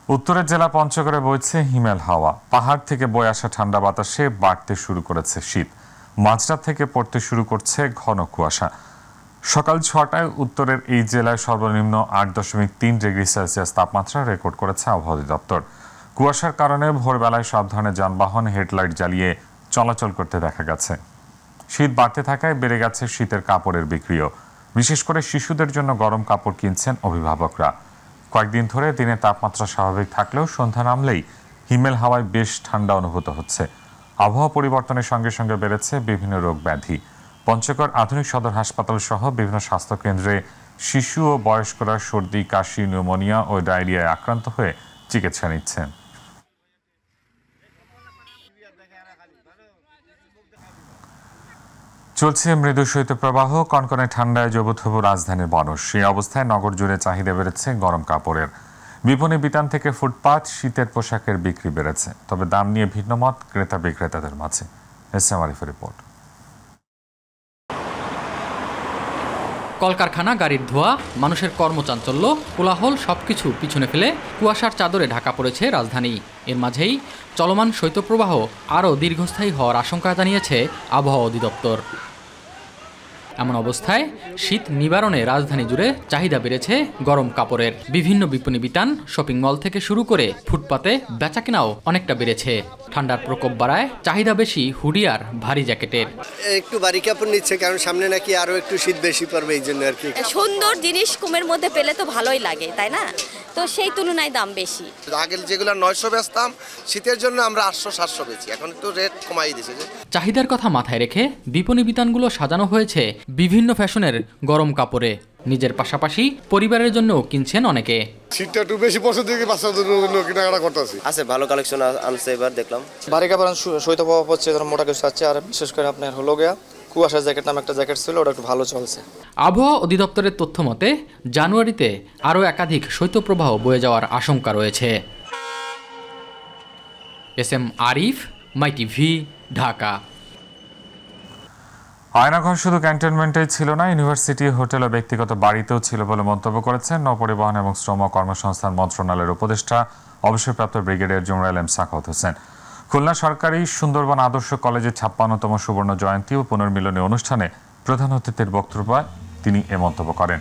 উত্তরের জেলা পঞ্চগড়ে বইছে হিমেল হাওয়া। পাহাড় থেকে বয়ে আসা ঠান্ডা বাতাসে বাড়তে শুরু করেছে শীত। মাঝরাত থেকে পড়তে শুরু করছে ঘন কুয়াশা। সকাল ৬টায় উত্তরের এই জেলায় সর্বনিম্ন ৮.৩ ডিগ্রি সেলসিয়াস তাপমাত্রা রেকর্ড করেছে আবহাওয়া অধিদপ্তর। কুয়াশার কারণে ভোরবেলায় সব ধরনের যানবাহন হেডলাইট জ্বালিয়ে চলাচল করতে দেখা গেছে। শীত বাড়তে থাকায় বেড়ে গেছে শীতের কাপড়ের বিক্রিও। বিশেষ করে শিশুদের জন্য গরম কাপড় কিনছেন অভিভাবকরা। কয়েকদিন ধরে দিনের তাপমাত্রা স্বাভাবিক থাকলেও সন্ধ্যা নামলেই হিমেল হাওয়ায় বেশ ঠান্ডা অনুভূত হচ্ছে। আবহাওয়া পরিবর্তনের সঙ্গে সঙ্গে বেড়েছে বিভিন্ন রোগ ব্যাধি। পঞ্চগড় আধুনিক সদর হাসপাতাল সহ বিভিন্ন স্বাস্থ্যকেন্দ্রে শিশু ও বয়স্করা সর্দি, কাশি, নিউমোনিয়া ও ডায়রিয়ায় আক্রান্ত হয়ে চিকিৎসা নিচ্ছেন। চলছে মৃদু শৈত্যপ্রবাহ, কনকনে ঠান্ডায় জবুথবু রাজধানীর মানুষ। সেই অবস্থায় নগর জুড়ে চাহিদা বেড়েছে গরম কাপড়ের। বিপণী বিতান থেকে ফুটপাত, শীতের পোশাকের বিক্রি বেড়েছে, তবে দাম নিয়ে ভিন্নমত ক্রেতা বিক্রেতাদের মাঝে। এসএম আরিফের রিপোর্ট। কলকারখানা, গাড়ির ধোঁয়া, মানুষের কর্মচাঞ্চল্য, কোলাহল সবকিছু পিছনে ফেলে কুয়াশার চাদরে ঢাকা পড়েছে রাজধানী। এর মাঝেই চলমান শৈত্যপ্রবাহ আরও দীর্ঘস্থায়ী হওয়ার আশঙ্কা জানিয়েছে আবহাওয়া অধিদপ্তর। এমন অবস্থায় শীত নিবারণে রাজধানী জুড়ে চাহিদা বেড়েছে গরম কাপড়ের। বিভিন্ন বিপণী বিতান, শপিং মল থেকে শুরু করে ফুটপাতে বেচাকেনাও অনেকটা বেড়েছে। ঠান্ডার প্রকোপ বাড়ায় চাহিদা বেশি হুডি আর ভারী জ্যাকেটের। একটু ভারী কাপড় নিচ্ছে, কারণ সামনে নাকি আরো একটু শীত বেশি পড়বে, এই জন্য আর কি। সুন্দর জিনিস কমের মধ্যে পেলে তো ভালোই লাগে, তাই না? তো সেই তুলনায় দাম বেশি। আগে যেগুলো 900 বেচতাম, শীতের জন্য আমরা 800-700 বেচি, এখন একটু রেট কমাই দিয়েছে। চাহিদার কথা মাথায় রেখে বিপণী বিতানগুলো সাজানো হয়েছে বিভিন্ন ফ্যাশনের গরম কাপড়ে। নিজের পাশাপাশি পরিবারের জন্যও কিনছেন অনেকে। শীতটা একটু বেশি পছন্দ থেকে বাচ্চাদের জন্য কেনাকাটা করতেছি। আছে ভালো কালেকশন আনছে, এবার দেখলাম ভারী কাপড় শৈত্যপ্রবাহ হচ্ছে, মোটা কিছু আছে। আর বিশেষ করে আপনার হলো গিয়া কুয়াশা জ্যাকেট নামে একটা জ্যাকেট ছিল, ওটা একটু ভালো চলছে। আবহাওয়া অধিদপ্তরের তথ্য মতে জানুয়ারিতে আরও একাধিক শৈত্যপ্রবাহ বয়ে যাওয়ার আশঙ্কা রয়েছে। এসএম আরিফ, মাই টিভি, ঢাকা। আয়নাঘর শুধু ক্যান্টনমেন্টেই ছিল না, ইউনিভার্সিটি, হোটেল ও ব্যক্তিগত বাড়িতেও ছিল বলে মন্তব্য করেছেন নৌপরিবহন এবং শ্রম কর্মসংস্থান মন্ত্রণালয়ের উপদেষ্টা অবসরপ্রাপ্ত brigadier general M Sakhawat Hossain. Khulna সরকারি সুন্দরবন আদর্শ কলেজের 56তম সুবর্ণ জয়ন্তী ও পুনর্মিলনী অনুষ্ঠানে প্রধান অতিথির বক্তব্যে তিনি এ মন্তব্য করেন।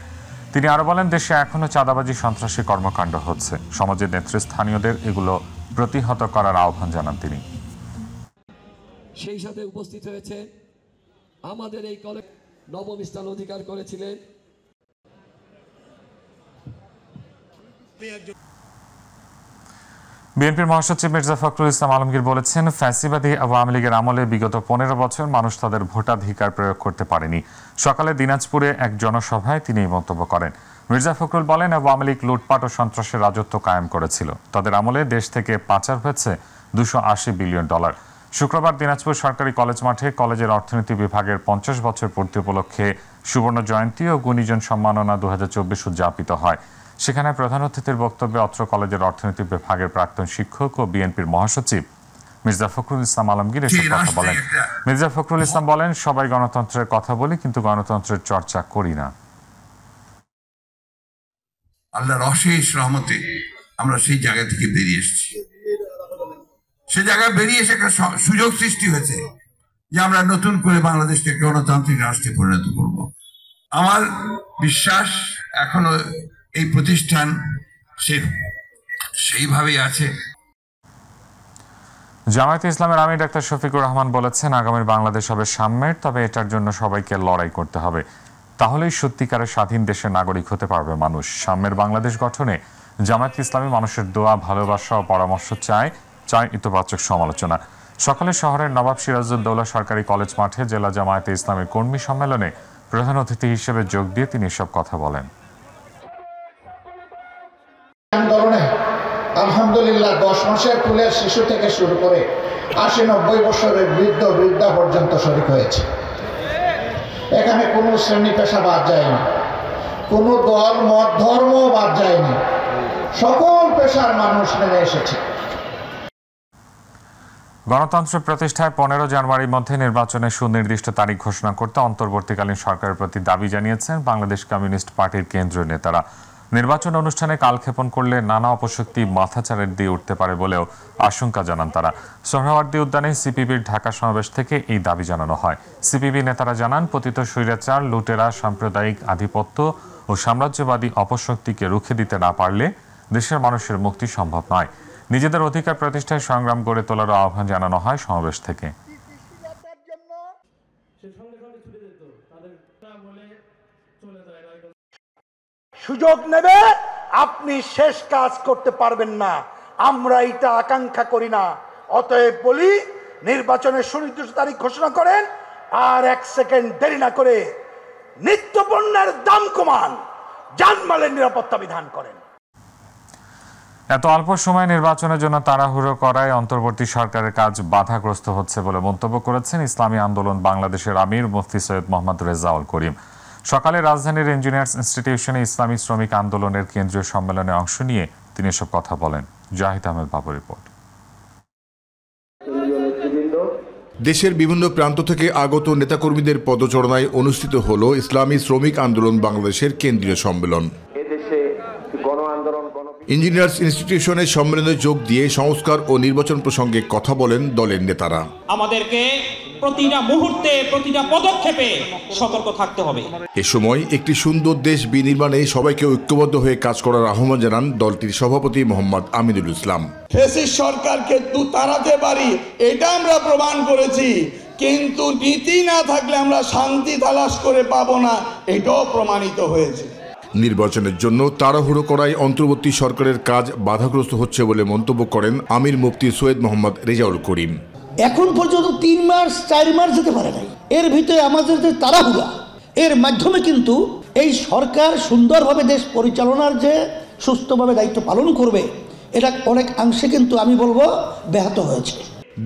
তিনি আরো বলেন, দেশে এখনো চাঁদাবাজি, সন্ত্রাসী কর্মকাণ্ড হচ্ছে। সমাজের নেতৃস্থানীয়দের এগুলো প্রতিহত করার আহ্বান জানান তিনি। সেই সাথে উপস্থিত হয়েছে আমাদের এই কলেজ নবম স্থান অধিকার করেছিলেন বিএনপির মহাসচিব মির্জা ফখরুল ইসলাম আলমগীর বলেছেন, ফ্যাসিবাদী আওয়ামী লীগের আমলে বিগত 15 বছর মানুষ তাদের ভোটাধিকার প্রয়োগ করতে পারেনি। সকালে দিনাজপুরে এক জনসভায় তিনি এই মন্তব্য করেন। মির্জা ফখরুল বলেন, আওয়ামী লীগ লুটপাট ও সন্ত্রাসের রাজত্ব কায়েম করেছিল। তাদের আমলে দেশ থেকে পাচার হয়েছে $280 বিলিয়ন। শুক্রবার দিনাজপুর সরকারি কলেজ মাঠে কলেজের অর্থনীতি বিভাগের 50 বছর পূর্তি উপলক্ষে সুবর্ণ জয়ন্তী ও গুণীজন সম্মাননা 2024 উদযাপিত হয়। সেখানে প্রধান অতিথির বক্তব্যে অত্র কলেজের অর্থনীতি বিভাগের প্রাক্তন শিক্ষক ও বিএনপির মহাসচিব মির্জা ফখরুল ইসলাম আলমগীর এসব কথা বলেন। মির্জা ফখরুল ইসলাম বলেন, সবাই গণতন্ত্রের কথা বলি, কিন্তু গণতন্ত্রের চর্চা করি না। আল্লাহর অশেষ রহমতে আমরা সেই জায়গা থেকে বেরিয়ে এসেছি। সে জায়গায় বেরিয়ে এসে একটা সুযোগ সৃষ্টি হয়েছে যে আমরা নতুন করে বাংলাদেশকে গণতান্ত্রিক রাষ্ট্রে পরিণত করব। আমার বিশ্বাস এখনো এই প্রতিষ্ঠান সেইভাবেই আছে। জামায়াতে ইসলামের আমির ডাক্তার শফিকুর রহমান বলেছেন, আগামীর বাংলাদেশ হবে সাম্যের, তবে এটার জন্য সবাইকে লড়াই করতে হবে। তাহলেই সত্যিকারের স্বাধীন দেশের নাগরিক হতে পারবে মানুষ। সাম্যের বাংলাদেশ গঠনে জামায়াতে ইসলামী মানুষের দোয়া, ভালোবাসা ও পরামর্শ চায় ইতিবাচক সমালোচনা। সকালে শহরের নবাব সিরাজউদ্দৌলা সরকারি কলেজ মাঠে জেলা জামায়াতে ইসলামের কর্মী সম্মেলনে প্রধান অতিথি হিসেবে যোগ দিয়ে তিনি এসব কথা বলেন। আন্দোলনে আলহামদুলিল্লাহ 10 মাসের কুলের শিশু থেকে শুরু করে 80-90 বছরের বৃদ্ধা পর্যন্ত শরীক হয়েছে। এখানে কোনো শ্রেণী পেশা বাদ যায়নি, কোনো দল মত ধর্ম বাদ যায়নি, সকল পেশার মানুষ নেমে এসেছে। গণতন্ত্র প্রতিষ্ঠায় 15 জানুয়ারির মধ্যে নির্বাচনের সুনির্দিষ্ট তারিখ ঘোষণা করতে অন্তর্বর্তীকালীন সরকারের প্রতি দাবি জানিয়েছেন বাংলাদেশ কমিউনিস্ট পার্টির কেন্দ্রীয় নেতারা। নির্বাচন অনুষ্ঠানে কালক্ষেপণ করলে নানা অপশক্তি মাথাচাড়া দিয়ে উঠতে পারে বলেও আশঙ্কা জানান তারা। সোহরাওয়ার্দী উদ্যানে সিপিবির ঢাকা সমাবেশ থেকে এই দাবি জানানো হয়। সিপিবি নেতারা জানান, পতিত স্বৈরাচার, লুটেরা, সাম্প্রদায়িক আধিপত্য ও সাম্রাজ্যবাদী অপশক্তিকে রুখে দিতে না পারলে দেশের মানুষের মুক্তি সম্ভব নয়। নিজেদের অধিকার প্রতিষ্ঠায় সংগ্রাম গড়ে তোলার আহ্বান জানানো হয় সমাবেশ থেকে। সুযোগ নেবে, আপনি শেষ কাজ করতে পারবেন না, আমরা এটা আকাঙ্ক্ষা করি না। অতএব বলি, নির্বাচনের সুনির্দিষ্ট তারিখ ঘোষণা করেন, আর 1 সেকেন্ড দেরি না করে নিত্যপণ্যের দাম কমান, জানমালের নিরাপত্তা বিধান করেন। এত অল্প সময়ে নির্বাচনের জন্য তাড়াহুড়ো করায় অন্তর্বর্তী সরকারের কাজ বাধাগ্রস্ত হচ্ছে বলে মন্তব্য করেছেন ইসলামী আন্দোলন বাংলাদেশের আমির মুফতি সৈয়দ মোহাম্মদ রেজাউল করিম। সকালে রাজধানীর ইঞ্জিনিয়ার্স ইনস্টিটিউশনে ইসলামী শ্রমিক আন্দোলনের কেন্দ্রীয় সম্মেলনে অংশ নিয়ে তিনি এসব কথা বলেন। জাহিদ আহমেদ বাবু রিপোর্ট। দেশের বিভিন্ন প্রান্ত থেকে আগত নেতাকর্মীদের পদচারণায় অনুষ্ঠিত হলো ইসলামী শ্রমিক আন্দোলন বাংলাদেশের কেন্দ্রীয় সম্মেলন। ইঞ্জিনিয়ার্স ইনস্টিটিউশনের সম্মেলনে যোগ দিয়ে সংস্কার ও নির্বাচন প্রসঙ্গে কথা বলেন দলের নেতারা। আমাদেরকে প্রতিটা মুহূর্তে, প্রতিটা পদক্ষেপে সতর্ক থাকতে হবে। এ সময় একটি সুন্দর দেশ বিনির্মাণে সবাইকে ঐক্যবদ্ধ হয়ে কাজ করার আহ্বান জানান দলটির সভাপতি মোহাম্মদ আমিনুল ইসলাম। ফ্যাসিস্ট সরকারকে তাড়াতে পারি, এটা আমরা প্রমাণ করেছি, কিন্তু নীতি না থাকলে আমরা শান্তি তালাশ করে পাবো না, এটাও প্রমাণিত হয়েছে। নির্বাচনের জন্য তাড়াহুড়ো করায় অন্তর্বর্তী সরকারের কাজ বাধাগ্রস্ত হচ্ছে বলে মন্তব্য করেন আমির মুফতি সৈয়দ মোহাম্মদ রেজাউল করিম। এখন পর্যন্ত 3 মাস 4 মাস যেতে পারে নাই, এর ভিতরে আমাদের যে তাড়াহুড়া, এর মাধ্যমে কিন্তু এই সরকার সুন্দরভাবে দেশ পরিচালনার যে সুস্থভাবে দায়িত্ব পালন করবে, এটা অনেক অংশে কিন্তু আমি বলবো ব্যাহত হয়েছে।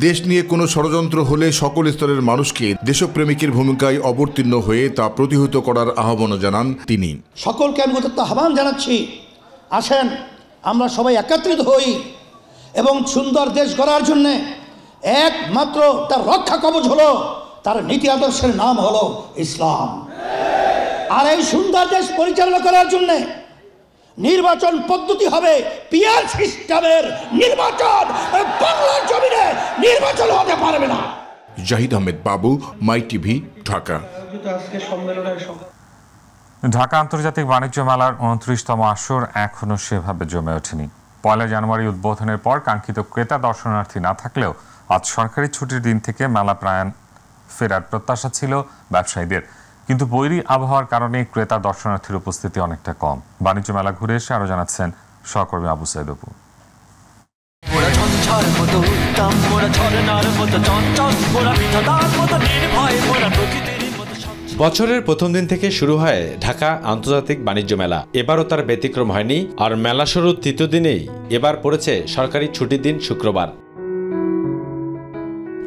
দেশ নিয়ে কোনো ষড়যন্ত্র হলে সকল স্তরের মানুষকে দেশপ্রেমিকের ভূমিকায় অবতীর্ণ হয়ে তা প্রতিহত করার আহ্বান জানান তিনি। সকলকে আমি আহ্বান জানাচ্ছি, আসেন আমরা সবাই একত্রিত হই এবং সুন্দর দেশ গড়ার জন্যে একমাত্র তার রক্ষা কবচ হলো, তার নীতি আদর্শের নাম হলো ইসলাম। আর এই সুন্দর দেশ পরিচালনা করার জন্য নির্বাচন পদ্ধতি হবে পিয়ার সিস্টেমের নির্বাচন। বাংলার জমিনে নির্বাচন হতে পারবে না। জাহিদ আহমেদ বাবু, মাই টিভি, ঢাকা। ঢাকা আন্তর্জাতিক বাণিজ্য মেলার 29তম আসর এখনো সেভাবে জমে ওঠেনি। 1 জানুয়ারি উদ্বোধনের পর কাঙ্ক্ষিত ক্রেতা দর্শনার্থী না থাকলেও আজ সরকারি ছুটির দিন থেকে মেলা প্রায়ণ ফেরার প্রত্যাশা ছিল ব্যবসায়ীদের, কিন্তু বৈরী আবহাওয়ার কারণে ক্রেতা দর্শনার্থীর উপস্থিতি অনেকটা কম। বাণিজ্য মেলা ঘুরে এসে আরো জানাচ্ছেন সহকর্মী আবু সাইদ অপু। বছরের প্রথম দিন থেকে শুরু হয় ঢাকা আন্তর্জাতিক বাণিজ্য মেলা। এবারও তার ব্যতিক্রম হয়নি, আর মেলা শুরুর 3য় দিনেই এবার পড়েছে সরকারি ছুটির দিন শুক্রবার।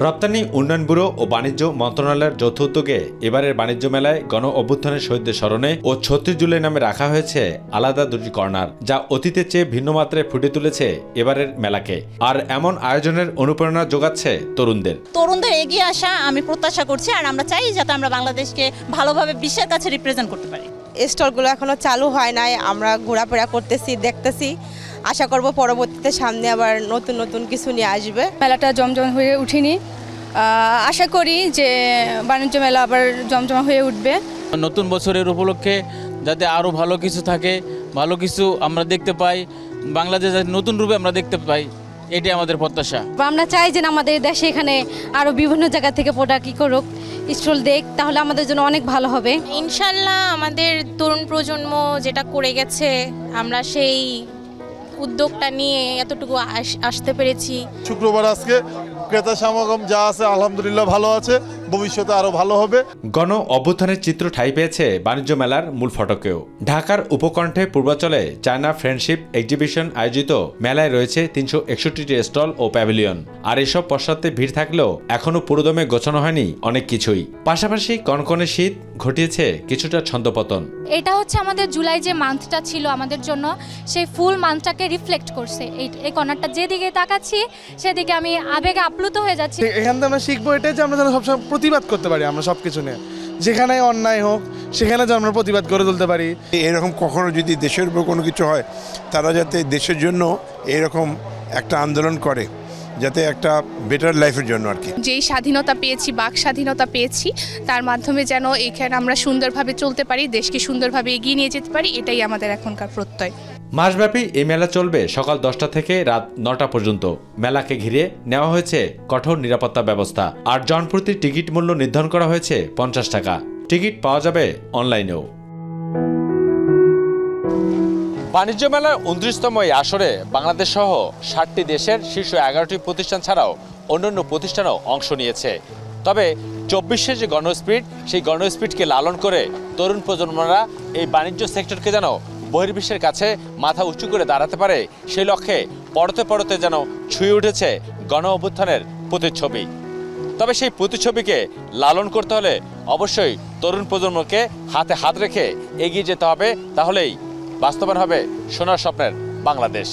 রপ্তানি উন্নয়ন ব্যুরো ও বাণিজ্য মন্ত্রণালয়ের যৌথ উদ্যোগে এবারের বাণিজ্য মেলায় গণ অভ্যুত্থানের শহীদদের স্মরণে ও 36 জুলাই নামে রাখা হয়েছে আলাদা 2টি কর্নার, যা অতীতের চেয়ে ভিন্ন মাত্রায় ফুটে তুলেছে এবারের মেলাকে। আর এমন আয়োজনের অনুপ্রেরণা যোগাচ্ছে তরুণদের এগিয়ে আসা আমি প্রত্যাশা করছি, আর আমরা চাই যাতে আমরা বাংলাদেশকে ভালোভাবে বিশ্বের কাছে রিপ্রেজেন্ট করতে পারি। স্টলগুলো এখনো চালু হয় নাই, আমরা ঘোরাফেরা করতেছি, দেখতেছি, আশা করব পরবর্তীতে সামনে আবার নতুন নতুন কিছু নিয়ে আসবে। মেলাটা জমজম হয়ে উঠিনি, আশা করি যে বাণিজ্য মেলা আবার জমজমা হয়ে উঠবে। নতুন বছরের উপলক্ষে যাতে আরও ভালো কিছু থাকে, ভালো কিছু আমরা দেখতে পাই, বাংলাদেশ নতুন রূপে আমরা দেখতে পাই, এটাই আমাদের প্রত্যাশা। আমরা চাই যে আমাদের দেশে এখানে আরও বিভিন্ন জায়গা থেকে প্রোডাক্ট করুক, স্টল দেখ, তাহলে আমাদের জন্য অনেক ভালো হবে। ইনশাল্লাহ আমাদের তরুণ প্রজন্ম যেটা করে গেছে, আমরা সেই উদ্যোগটা নিয়ে এতটুকু আসতে পেরেছি। শুক্রবার আজকে ক্রেতা সমাগম যা আছে আলহামদুলিল্লাহ ভালো আছে, ভবিষ্যতে আরো ভালো হবে। গণ অভ্যুত্থানের চিত্র ঠাঁই পেয়েছে বাণিজ্য মেলার মূল ফটকেও। ঢাকার উপকণ্ঠে পূর্বাঞ্চলে চায়না ফ্রেন্ডশিপ এক্সিবিশন আয়োজিত মেলায় রয়েছে 361টি স্টল ও প্যাভিলিয়ন। আর এসব পশ্চাতে ভিড় থাকলেও এখনো পুরোদমে গোছানো হয়নি অনেক কিছুই। পাশাপাশি কনকনে শীত ঘটিয়েছে কিছুটা ছন্দপতন। এটা হচ্ছে আমাদের জুলাই যে মান্থটা ছিল আমাদের জন্য, সেই ফুল মান্থটাকে রিফ্লেক্ট করছে। এই কর্নারটা যেদিকে তাকাচ্ছি সেদিকে আমি আবেগে আপ্লুত হয়ে যাচ্ছি। এখান থেকে আমরা শিখবো এটাই যে আমরা যেন সবসময় প্রতিবাদ করতে পারি, আমরা সবকিছু নিয়ে, যেখানে অন্যায় হোক সেখানে যেন আমরা প্রতিবাদ করে তুলতে পারি। এরকম কখনো যদি দেশের উপর কোনো কিছু হয়, তারা যাতে দেশের জন্য এরকম একটা আন্দোলন করে, যাতে একটা বেটার লাইফের জন্য আর কি। যেই স্বাধীনতা পেয়েছি, বাক স্বাধীনতা পেয়েছি, তার মাধ্যমে যেন এখানে আমরা সুন্দরভাবে চলতে পারি, দেশকে সুন্দরভাবে এগিয়ে নিয়ে যেতে পারি, এটাই আমাদের এখনকার প্রত্যয়। মাসব্যাপী এই মেলা চলবে সকাল 10টা থেকে রাত 9টা পর্যন্ত। মেলাকে ঘিরে নেওয়া হয়েছে কঠোর নিরাপত্তা ব্যবস্থা। আর জনপ্রতি টিকিট মূল্য নির্ধারণ করা হয়েছে 50 টাকা। টিকিট পাওয়া যাবে অনলাইনেও। বাণিজ্য মেলার 29তম এই আসরে বাংলাদেশ সহ 60টি দেশের শীর্ষ 11টি প্রতিষ্ঠান ছাড়াও অন্যান্য প্রতিষ্ঠানও অংশ নিয়েছে। তবে 24শে যে গণস্পিরিট, সেই গণস্পিরিটকে লালন করে তরুণ প্রজন্মরা এই বাণিজ্য সেক্টরকে যেন বহির্বিশ্বের কাছে মাথা উঁচু করে দাঁড়াতে পারে, সেই লক্ষ্যে পড়তে পড়তে যেন ছুঁয়ে উঠেছে গণ অভ্যুত্থানের প্রতিচ্ছবি। তবে সেই প্রতিচ্ছবিকে লালন করতে হলে অবশ্যই তরুণ প্রজন্মকে হাতে হাত রেখে এগিয়ে যেতে হবে, তাহলেই বাস্তবায়ন হবে সোনার স্বপ্নের বাংলাদেশ।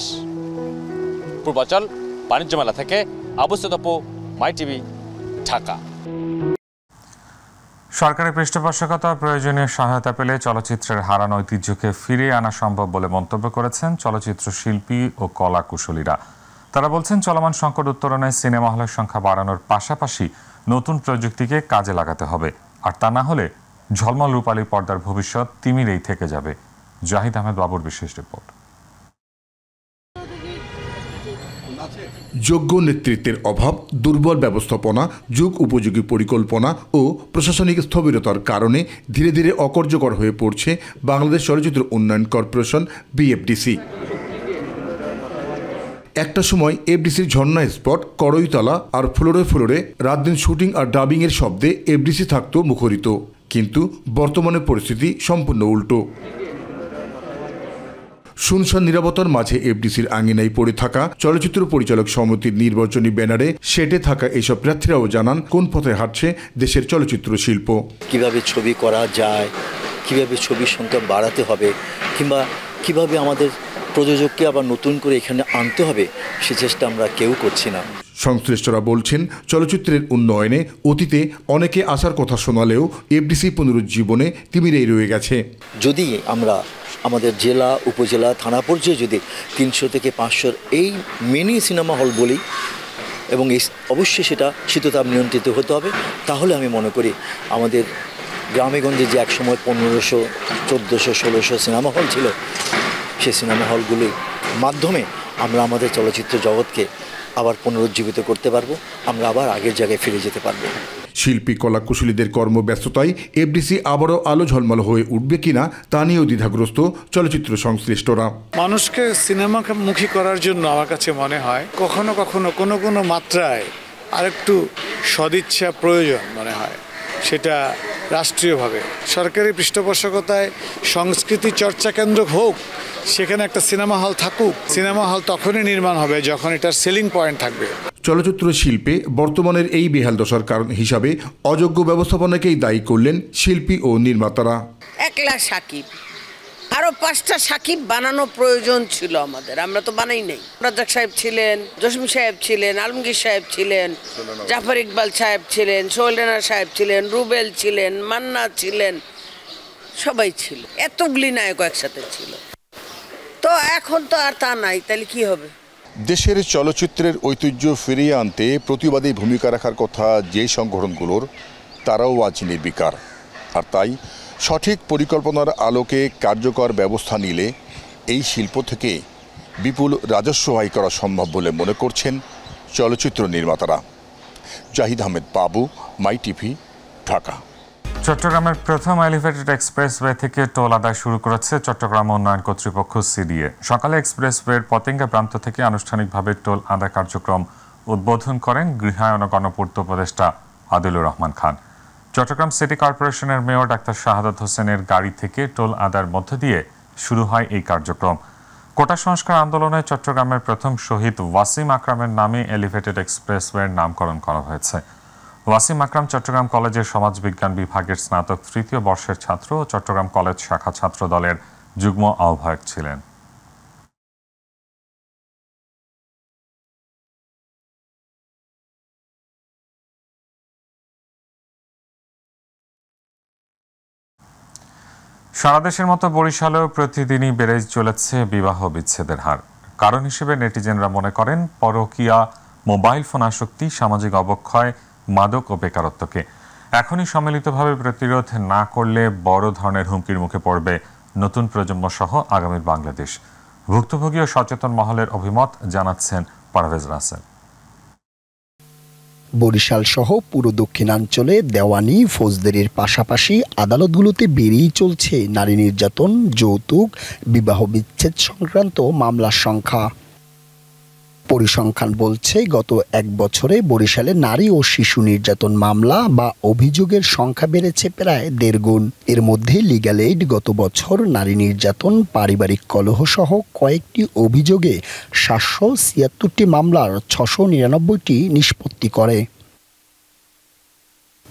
পূর্বাচল বাণিজ্য মেলা থেকে আবু সদপু, মাই টিভি, ঢাকা। সরকারের পৃষ্ঠপোষকতা প্রয়োজনীয় সহায়তা পেলে চলচ্চিত্রের হারানো ঐতিহ্যকে ফিরিয়ে আনা সম্ভব বলে মন্তব্য করেছেন চলচ্চিত্র শিল্পী ও কলা কুশলীরা। তারা বলছেন, চলমান সংকট উত্তরণে সিনেমা হলের সংখ্যা বাড়ানোর পাশাপাশি নতুন প্রযুক্তিকে কাজে লাগাতে হবে। আর তা না হলে ঝলমল রূপালী পর্দার ভবিষ্যৎ তিমিরেই থেকে যাবে। জাহিদ আহমেদ বাবুর বিশেষ রিপোর্ট। যোগ্য নেতৃত্বের অভাব, দুর্বল ব্যবস্থাপনা, যুগ উপযোগী পরিকল্পনা ও প্রশাসনিক স্থবিরতার কারণে ধীরে ধীরে অকার্যকর হয়ে পড়ছে বাংলাদেশ চলচ্চিত্র উন্নয়ন কর্পোরেশন BFDC। একটা সময় এফডিসির ঝর্ণা স্পট, কড়ইতলা আর ফ্লোরে ফ্লোরে রাতদিন শুটিং আর ডাবিংয়ের শব্দে এফডিসি থাকত মুখরিত। কিন্তু বর্তমানে পরিস্থিতি সম্পূর্ণ উল্টো। শুনশান নীরবতার মাঝে এফডিসির আঙিনায় পড়ে থাকা চলচ্চিত্র পরিচালক সমিতির নির্বাচনী ব্যানারে সেটে থাকা এইসব প্রার্থীরাও জানান কোন পথে হাঁটছে দেশের চলচ্চিত্র শিল্প। কিভাবে ছবি করা যায়, কিভাবে ছবির সংখ্যা বাড়াতে হবে, কিংবা কিভাবে আমাদের প্রযোজককে আবার নতুন করে এখানে আনতে হবে, সে চেষ্টা আমরা কেউ করছি না। সংশ্লিষ্টরা বলছেন, চলচ্চিত্রের উন্নয়নে অতীতে অনেকে আসার কথা শোনালেও এফডিসি পুনরুজ্জীবনে তিমিরেই রয়ে গেছে। যদি আমরা আমাদের জেলা, উপজেলা, থানা পর্যায়ে যদি 300 থেকে 500 এই মিনি সিনেমা হল বলি, এবং অবশ্যই সেটা শীততাপ নিয়ন্ত্রিত হতে হবে, তাহলে আমি মনে করি আমাদের গ্রামেগঞ্জে যে একসময় 1500, 1400, 1600 সিনেমা হল ছিল, সেই সিনেমা হলগুলির মাধ্যমে আমরা আমাদের চলচ্চিত্র জগৎকে আবার পুনরুজ্জীবিত করতে পারবো, আমরা আবার আগের জায়গায় ফিরে যেতে পারবো। শিল্পী কলা কুশলীদের কর্মব্যস্ততায় এফডিসি আবারও আলো ঝলমল হয়ে উঠবে কিনা তা নিয়েও দ্বিধাগ্রস্ত চলচ্চিত্র সংশ্লিষ্টরা। মানুষকে সিনেমামুখী করার জন্য আমার কাছে মনে হয় কখনো কখনো কোনো মাত্রায় আরেকটু সদিচ্ছা প্রয়োজন মনে হয়। সেটা রাষ্ট্রীয়ভাবে সরকারি পৃষ্ঠপোষকতায় সংস্কৃতি চর্চা কেন্দ্র হোক, সেখানে একটা সিনেমা হল থাকুক। সিনেমা হল তখনই নির্মাণ হবে যখন এটার সেলিং পয়েন্ট থাকবে। চলচ্চিত্র শিল্পে বর্তমানের এই বেহাল দশার কারণ হিসাবে অযোগ্য ব্যবস্থাপনাকেই দায়ী করলেন শিল্পী ও নির্মাতারা। একলা সাকিব, আরো 5টা সাকিব বানানো প্রয়োজন ছিল আমাদের, আমরা তো বানাই নাই। রাজ্জাক সাহেব ছিলেন, জসিম সাহেব ছিলেন, আলমগীর সাহেব ছিলেন, জাফর ইকবাল সাহেব ছিলেন, সোহেল রানা সাহেব ছিলেন, রুবেল ছিলেন, মান্না ছিলেন, সবাই ছিল। এতগুলি নায়ক একসাথে ছিল। তো এখন তো আর তা নাই, তাহলে কি হবে? দেশের চলচ্চিত্রের ঐতিহ্য ফিরিয়ে আনতে প্রতিবাদী ভূমিকা রাখার কথা যে সংগঠনগুলোর, তারাও আজ নির্বিকার। আর তাই সঠিক পরিকল্পনার আলোকে কার্যকর ব্যবস্থা নিলে এই শিল্প থেকে বিপুল রাজস্ব আয় করা সম্ভব বলে মনে করছেন চলচ্চিত্র নির্মাতারা। জাহিদ আহমেদ বাবু, মাই টিভি, ঢাকা। চট্টগ্রামের প্রথম এলিভেটেড এক্সপ্রেসওয়ে থেকে টোল আদায় শুরু করেছে চট্টগ্রাম উন্নয়ন কর্তৃপক্ষ CDA। সকালে এক্সপ্রেসওয়ের পতেঙ্গা প্রান্ত থেকে আনুষ্ঠানিকভাবে টোল আদায় কার্যক্রম উদ্বোধন করেন গৃহায়ন ও গণপূর্ত উপদেষ্টা আদিলুর রহমান খান। চট্টগ্রাম সিটি কর্পোরেশনের মেয়র ডাক্তার শাহাদাত হোসেনের গাড়ি থেকে টোল আদায়ের মধ্য দিয়ে শুরু হয় এই কার্যক্রম। কোটা সংস্কার আন্দোলনে চট্টগ্রামের প্রথম শহীদ ওয়াসিম আকরামের নামে এলিভেটেড এক্সপ্রেসওয়ের নামকরণ করা হয়েছে। ওয়াসিম আকরাম চট্টগ্রাম কলেজের সমাজবিজ্ঞান বিভাগের স্নাতক 3য় বর্ষের ছাত্র ও চট্টগ্রাম কলেজ শাখা ছাত্র দলের যুগ্ম আহ্বায়ক ছিলেন। সারা দেশের মতো বরিশালেও প্রতিদিনই বেড়ে চলেছে বিবাহ বিচ্ছেদের হার। কারণ হিসেবে নেটিজেনরা মনে করেন পরকীয়া, মোবাইল ফোন আসক্তি, সামাজিক অবক্ষয়, মাদক ও বেকারত্বকে। এখনই সম্মিলিতভাবে প্রতিরোধ না করলে বড় ধরনের হুমকির মুখে পড়বে নতুন প্রজন্ম সহ আগামীর বাংলাদেশ। ভুক্তভোগী ও সচেতন মহলের অভিমত জানাচ্ছেন পারভেজ রাসেল। বরিশাল সহ পুরো দক্ষিণাঞ্চলে দেওয়ানি, ফৌজদারির পাশাপাশি আদালতগুলোতে বেড়েই চলছে নারী নির্যাতন, যৌতুক, বিবাহ বিচ্ছেদ সংক্রান্ত মামলার সংখ্যা। পরিসংখ্যান বলছে গত এক বছরে বরিশালে নারী ও শিশু নির্যাতন মামলা বা অভিযোগের সংখ্যা বেড়েছে প্রায় 1.5 গুণ। এর মধ্যে লিগ্যাল এইড গত বছর নারী নির্যাতন, পারিবারিক কলহ সহ কয়েকটি অভিযোগে 776টি মামলার 699টি নিষ্পত্তি করে।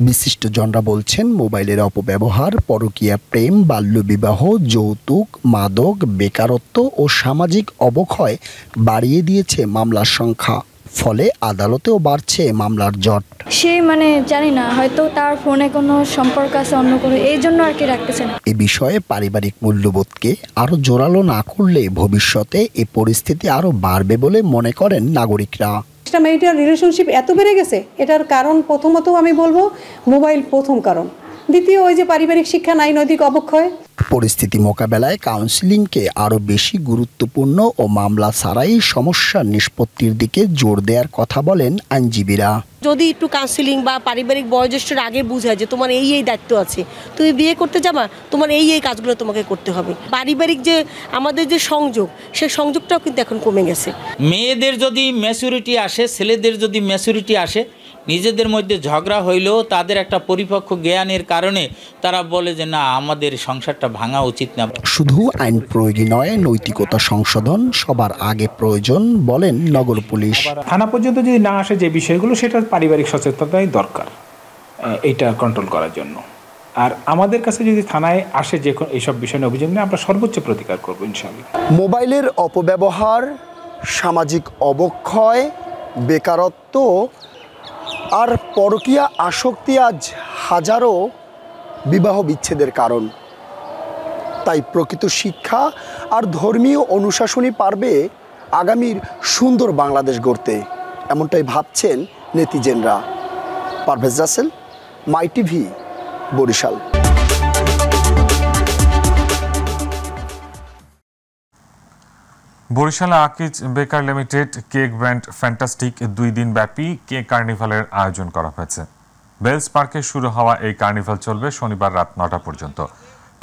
বিশিষ্টজনরা বলছেন মোবাইলের অপব্যবহার, পরকীয়া, প্রেম, বাল্যবিবাহ, যৌতুক, মাদক, বেকারত্ব ও সামাজিক অবক্ষয় বাড়িয়ে দিয়েছে মামলার সংখ্যা। ফলে আদালতেও বাড়ছে মামলার জট। সে জানি না, হয়তো তার ফোনে কোনো সম্পর্ক আছে অন্য কোনো, এই জন্য আর কি রাখতেছে না। এ বিষয়ে পারিবারিক মূল্যবোধকে আরো জোরালো না করলে ভবিষ্যতে এ পরিস্থিতি আরো বাড়বে বলে মনে করেন নাগরিকরা। এক্সট্রাম্যারিটাল রিলেশনশিপ এত বেড়ে গেছে, এটার কারণ প্রথমত আমি বলবো মোবাইল প্রথম কারণ, দ্বিতীয় ওই যে পারিবারিক শিক্ষা নাই, নৈতিক অবক্ষয়। পরিস্থিতি মোকাবেলায় কাউন্সিলিংকে আরো বেশি গুরুত্বপূর্ণ ও মামলা ছাড়াই সমস্যার নিষ্পত্তির দিকে জোর দেওয়ার কথা বলেন আইনজীবীরা। যদি একটু কাউন্সিলিং বা পারিবারিক বয়োজ্যেষ্ঠের আগে বোঝায় যে তোমার এই দায়িত্ব আছে, তুমি বিয়ে করতে যাবা, তোমার এই কাজগুলো তোমাকে করতে হবে। পারিবারিক যে আমাদের যে সংযোগ, সেই সংযোগটাও কিন্তু এখন কমে গেছে। মেয়েদের যদি ম্যাচুরিটি আসে, ছেলেদের যদি ম্যাচুরিটি আসে, নিজেদের মধ্যে ঝগড়া হইলেও তাদের একটা পরিপক্ক জ্ঞানের কারণে তারা বলে যে না, আমাদের সংসারটা ভাঙা উচিত না। শুধু আইন প্রয়োগই নয়, নৈতিকতা সংশোধন সবার আগে প্রয়োজন বলেন নগর পুলিশ। থানা পর্যন্ত যদি না আসে যে বিষয়গুলো, সেটা পারিবারিক সচেতনতাই দরকার এইটা কন্ট্রোল করার জন্য। আর আমাদের কাছে যদি থানায় আসে যে এইসব বিষয় নিয়ে অভিযোগ নিয়ে, আমরা সর্বোচ্চ প্রতিকার করবো ইনশাআল্লাহ। মোবাইলের অপব্যবহার, সামাজিক অবক্ষয়, বেকারত্ব আর পরকীয়া আসক্তি আজ হাজারো বিবাহ বিচ্ছেদের কারণ। তাই প্রকৃত শিক্ষা আর ধর্মীয় অনুশাসনই পারবে আগামীর সুন্দর বাংলাদেশ গড়তে, এমনটাই ভাবছেন নেটিজেনরা। পারভেজ রাসেল, মাই টিভি, বরিশাল। বরিশালে আকিজ বেকার লিমিটেড কেক ব্র্যান্ড ফ্যান্টাস্টিক 2 দিন ব্যাপী কেক কার্নিভালের আয়োজন করা হয়েছে। বেলস পার্কে শুরু হওয়া এই কার্নিভাল চলবে শনিবার রাত 9টা পর্যন্ত।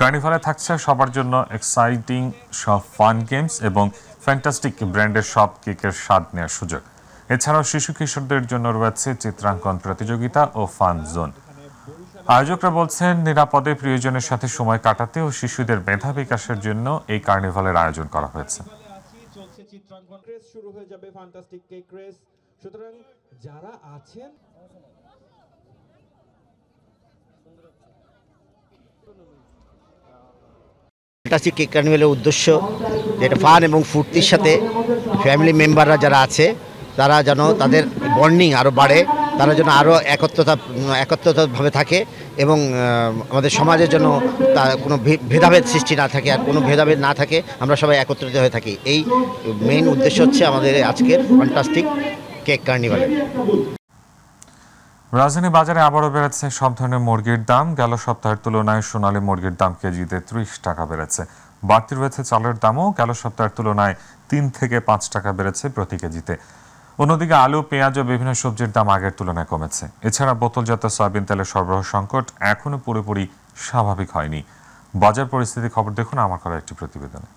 কার্নিভালে থাকছে সবার জন্য এক্সাইটিং সব ফান গেমস এবং ফ্যান্টাস্টিক ব্র্যান্ডের সব কেকের স্বাদ নেওয়ার সুযোগ। এছাড়াও শিশু কিশোরদের জন্য রয়েছে চিত্রাঙ্কন প্রতিযোগিতা ও ফান জোন। আয়োজকরা বলছেন নিরাপদে প্রিয়জনের সাথে সময় কাটাতে ও শিশুদের মেধা বিকাশের জন্য এই কার্নিভালের আয়োজন করা হয়েছে। চিত্রাঙ্কন রেস শুরু হয়ে যাবে, ফ্যান্টাস্টিক কেক রেস। সুতরাং যারা আছেন ফ্যান্টাস্টিক কেক কার্নিভালের উদ্দেশ্য যেটা ফান এবং ফুর্তির সাথে ফ্যামিলি মেম্বাররা যারা আছে তারা যেন তাদের বন্ডিং আরও বাড়ে, তারা যেন আরও একত্রতাভাবে থাকে এবং আমাদের সমাজের জন্য তার কোনো ভেদাভেদ সৃষ্টি না থাকে, আর কোনো ভেদাভেদ না থাকে, আমরা সবাই একত্রিত হয়ে থাকি। এই মেইন উদ্দেশ্য হচ্ছে আমাদের আজকের ফ্যান্টাস্টিক কেক কার্নিভালের। রাজধানী বাজারে আবারও বেড়েছে সব ধরনের মুরগির দাম। গেল সপ্তাহের তুলনায় সোনালী মুরগির দাম কেজিতে 30 টাকা বেড়েছে। বাড়তি রয়েছে চালের দামও, গেল সপ্তাহের তুলনায় 3 থেকে 5 টাকা বেড়েছে প্রতি কেজিতে। অন্যদিকে আলু, পেঁয়াজ ও বিভিন্ন সবজির দাম আগের তুলনায় কমেছে। এছাড়া বোতলজাত সয়াবিন তেলের সরবরাহ সংকট এখনও পুরোপুরি স্বাভাবিক হয়নি। বাজার পরিস্থিতি খবর দেখুন আমার করা একটি প্রতিবেদনে।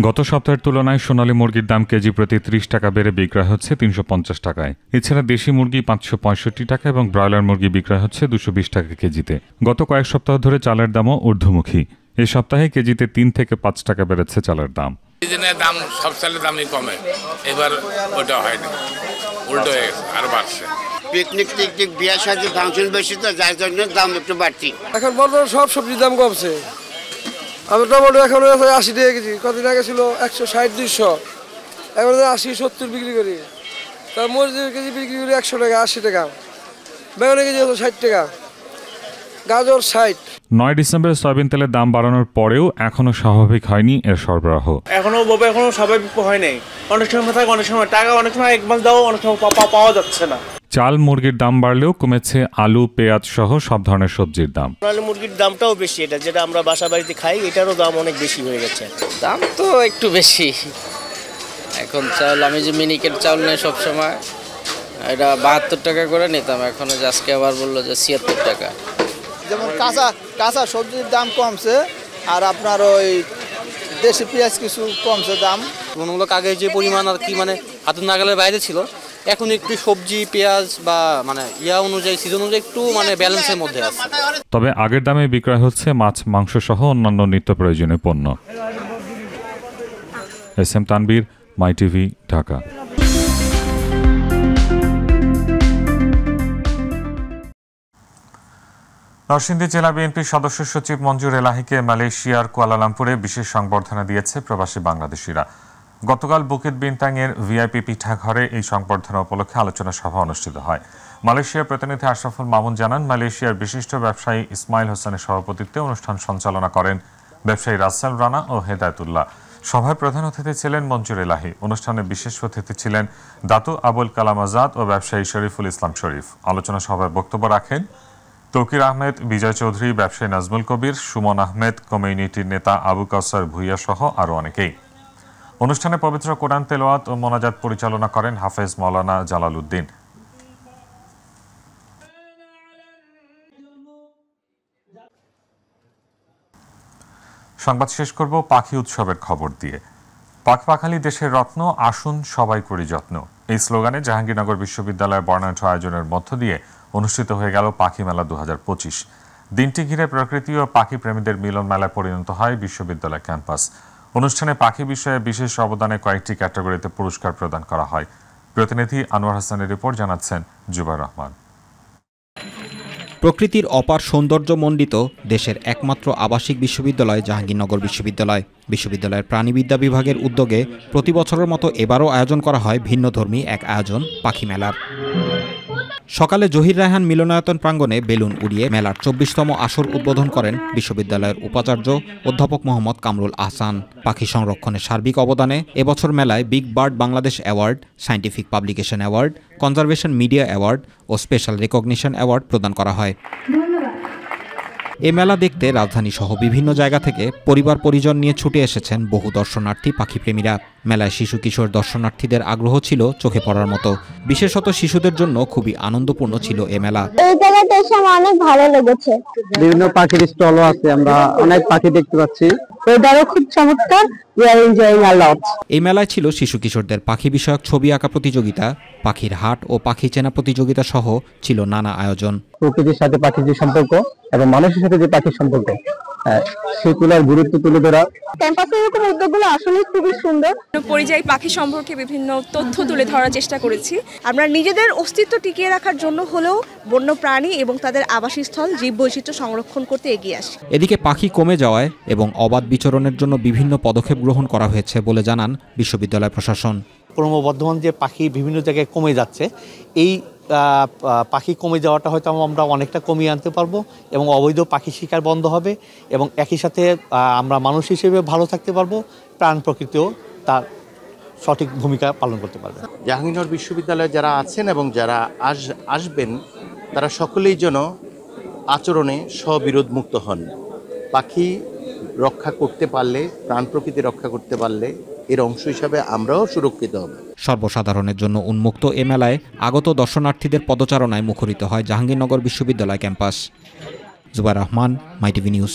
গত সপ্তাহের তুলনায় সোনালী মুরগির দাম কেজি প্রতি 30 টাকা বেড়ে বিক্রয় হচ্ছে 350 টাকায়। এছাড়া দেশি মুরগি 565 টাকা এবং ব্রয়লার মুরগি বিক্রয় হচ্ছে 220 টাকা কেজিতে। গত কয়েক সপ্তাহ ধরে চালের দামও ঊর্ধ্বমুখী। এই সপ্তাহে কেজিতে 3 থেকে 5 টাকা বেড়েছে চালের দাম। দাম সব চালের দামই কমে, এবার ওটা হয়নি, উল্টো হয়ে গেছে, আরো বাড়ছে। পিকনিক টিকনিক বিয়ে সাথে ফাংশন বেশি, তো যার জন্য দাম একটু বাড়তি। এখন বর্তমানে সব সবজির দাম কমছে। আমি টমেটো এখন 80 টাকা কেজি, কতদিন আগে ছিল 160 200, এখন 80 70 বিক্রি করি। তার মরিচের কেজি বিক্রি করি 100 টাকা 80 টাকা, বেগুনের কেজি 60 টাকা, গাজর 60। 9 ডিসেম্বর সয়াবিন তেলের দাম বাড়ানোর পরেও এখনো স্বাভাবিক হয়নি এর সরবরাহ। এখনো স্বাভাবিক হয় নাই। অনেক সময় থাকে, অনেক সময় টাকা, অনেক সময় এক মাস দাও, অনেক সময় পাওয়া যাচ্ছে না। চাল মুরগির দাম বাড়লেও কমেছে আলু, পেঁয়াজ সহ সব ধরনের সবজির দাম। আলু মুরগির দামটাও বেশি, এটা যেটা আমরা বাসা বাড়িতে খাই এটারও দাম অনেক বেশি হয়ে গেছে। দাম তো একটু বেশি। এখন চাল আমি যে মিনিকেট চাল নেই সবসময়, এটা 72 টাকা করে নিতাম, এখন আজকে আবার বললো যে 76 টাকা। যেমন কাঁচা সবজির দাম কমছে, আর আপনার ওই দেশি পেঁয়াজ কিছু কমছে দাম। তুলনামূলক আগে যে পরিমাণ আর কি হাতের নাগালের বাইরে ছিল, এখন একটু সবজি পেঁয়াজ বা অনুযায়ী সিজন অনুযায়ী একটু ব্যালেন্সের মধ্যে আছে। তবে আগের দামে বিক্রয় হচ্ছে মাছ, মাংস সহ অন্যান্য নিত্য প্রয়োজনীয় পণ্য। SM তানবীর, মাই টিভি, ঢাকা। নরসিংদী জেলা বিএনপির সদস্য সচিব মঞ্জুর এলাহিকে মালয়েশিয়ার কুয়ালালামপুরে বিশেষ সংবর্ধনা দিয়েছে প্রবাসী বাংলাদেশিরা। গতকাল বুকিত বিনতাং এর ভিআইপি পিঠাঘরে এই সংবর্ধনা উপলক্ষে আলোচনা সভা অনুষ্ঠিত হয়। মালয়েশিয়ার প্রতিনিধি আশরাফুল মামুন জানান, মালয়েশিয়ার বিশিষ্ট ব্যবসায়ী ইসমাইল হোসেনের সভাপতিত্বে অনুষ্ঠান সঞ্চালনা করেন ব্যবসায়ী রাসেল রানা ও হেদায়েতুল্লাহ। সভায় প্রধান অতিথি ছিলেন মঞ্জুর এলাহি। অনুষ্ঠানে বিশেষ অতিথি ছিলেন দাতু আবুল কালাম আজাদ ও ব্যবসায়ী শরীফুল ইসলাম শরীফ। আলোচনা সভায় বক্তব্য রাখেন তৌকির আহমেদ, বিজয় চৌধুরী, ব্যবসায়ী নাজমুল কবির, সুমন আহমেদ, কমিউনিটির নেতা আবু কাউসার ভুইয়া সহ আরও অনেকেই। অনুষ্ঠানে পবিত্র কোরআন তেলাওয়াত ও মোনাজাত পরিচালনা করেন হাফেজ মাওলানা জালাল উদ্দিন। সংবাদ শেষ করব পাখি উৎসবের খবর দিয়ে। পাখপাখালি দেশের রত্ন, আসুন সবাই করি যত্ন, এই স্লোগানে জাহাঙ্গীরনগর বিশ্ববিদ্যালয়ের বর্ণাঢ্য আয়োজনের মধ্য দিয়ে অনুষ্ঠিত হয়ে গেল পাখি মেলা 2025। দিনটি ঘিরে প্রকৃতি ও পাখি প্রেমীদের মিলন মেলায় পরিণত হয় বিশ্ববিদ্যালয় ক্যাম্পাস। অনুষ্ঠানে পাখি বিষয়ে বিশেষ অবদানে কয়েকটি ক্যাটাগরিতে পুরস্কার প্রদান করা হয়। প্রতিনিধি আনোয়ার হাসানের রিপোর্ট, জানাচ্ছেন জুবাইর রহমান। প্রকৃতির অপার সৌন্দর্যমণ্ডিত দেশের একমাত্র আবাসিক বিশ্ববিদ্যালয় জাহাঙ্গীরনগর বিশ্ববিদ্যালয়। বিশ্ববিদ্যালয়ের প্রাণীবিদ্যা বিভাগের উদ্যোগে প্রতি বছরের মতো এবারও আয়োজন করা হয় ভিন্নধর্মী এক আয়োজন, পাখি মেলার। সকালে জহির রায়হান মিলনায়তন প্রাঙ্গণে বেলুন উড়িয়ে মেলার 24তম আসর উদ্বোধন করেন বিশ্ববিদ্যালয়ের উপাচার্য অধ্যাপক মোহাম্মদ কামরুল আহসান। পাখি সংরক্ষণে সার্বিক অবদানে এবছর মেলায় big bird Bangladesh award, scientific publication award, conservation media award ও স্পেশাল রেকগনিশন অ্যাওয়ার্ড প্রদান করা হয়। এ মেলা দেখতে রাজধানী সহ বিভিন্ন জায়গা থেকে পরিবার পরিজন নিয়ে ছুটে এসেছেন বহু দর্শনার্থী পাখিপ্রেমীরা। মেলায় শিশু কিশোর দর্শনার্থীদের আগ্রহ ছিল চোখে পড়ার মতো। বিশেষত শিশুদের জন্য খুবই আনন্দপূর্ণ ছিল এ মেলা। এই জায়গাটা এসে আমার অনেক ভালো লেগেছে। বিভিন্ন পাখির স্টলও আছে, আমরা অনেক পাখি দেখতে পাচ্ছি। ওয়েদারও খুব চমৎকার। We are enjoying a lot. এই মেলায় ছিল শিশু কিশোরদের পাখি বিষয়ক ছবি আঁকা প্রতিযোগিতা, পাখির হাট ও পাখি চেনা প্রতিযোগিতা সহ ছিল নানা আয়োজন। প্রকৃতির সাথে পাখির যে সম্পর্ক এবং মানুষের সাথে যে পাখির সম্পর্ক, সেগুলোর গুরুত্ব তুলে ধরা। ক্যাম্পাসের এরকম উদ্যোগগুলো আসলে খুবই সুন্দর। পরিযায়ী পাখি সম্পর্কে বিভিন্ন তথ্য তুলে ধরার চেষ্টা করেছি। আমরা নিজেদের অস্তিত্ব টিকিয়ে রাখার জন্য হলেও বন্য প্রাণী এবং তাদের আবাসস্থল জীববৈচিত্র্য সংরক্ষণ করতে এগিয়ে আসি। এদিকে পাখি কমে যাওয়ায় এবং অবাধ বিচরণের জন্য বিভিন্ন পদক্ষেপ গ্রহণ করা হয়েছে বলে জানান বিশ্ববিদ্যালয় প্রশাসন। ক্রমবর্ধমান যে পাখি বিভিন্ন জায়গায় কমে যাচ্ছে, এই পাখি কমে যাওয়াটা হয়তো আমরা অনেকটা কমিয়ে আনতে পারবো এবং অবৈধ পাখি শিকার বন্ধ হবে এবং একই সাথে আমরা মানুষ হিসেবে ভালো থাকতে পারবো, প্রাণ প্রকৃতিও তার সঠিক ভূমিকা পালন করতে পারবে। জাহাঙ্গীরনগর বিশ্ববিদ্যালয়ে যারা আছেন এবং যারা আসবেন তারা সকলেই যেন আচরণে স্ববিরোধ মুক্ত হন। পাখি রক্ষা করতে পারলে, প্রাণ প্রকৃতি রক্ষা করতে পারলে এর অংশ হিসাবে আমরাও সুরক্ষিত হব। সর্বসাধারণের জন্য উন্মুক্ত এ মেলায় আগত দর্শনার্থীদের পদচারণায় মুখরিত হয় জাহাঙ্গীরনগর বিশ্ববিদ্যালয় ক্যাম্পাস। জুবাইর রহমান, মাই টিভি নিউজ।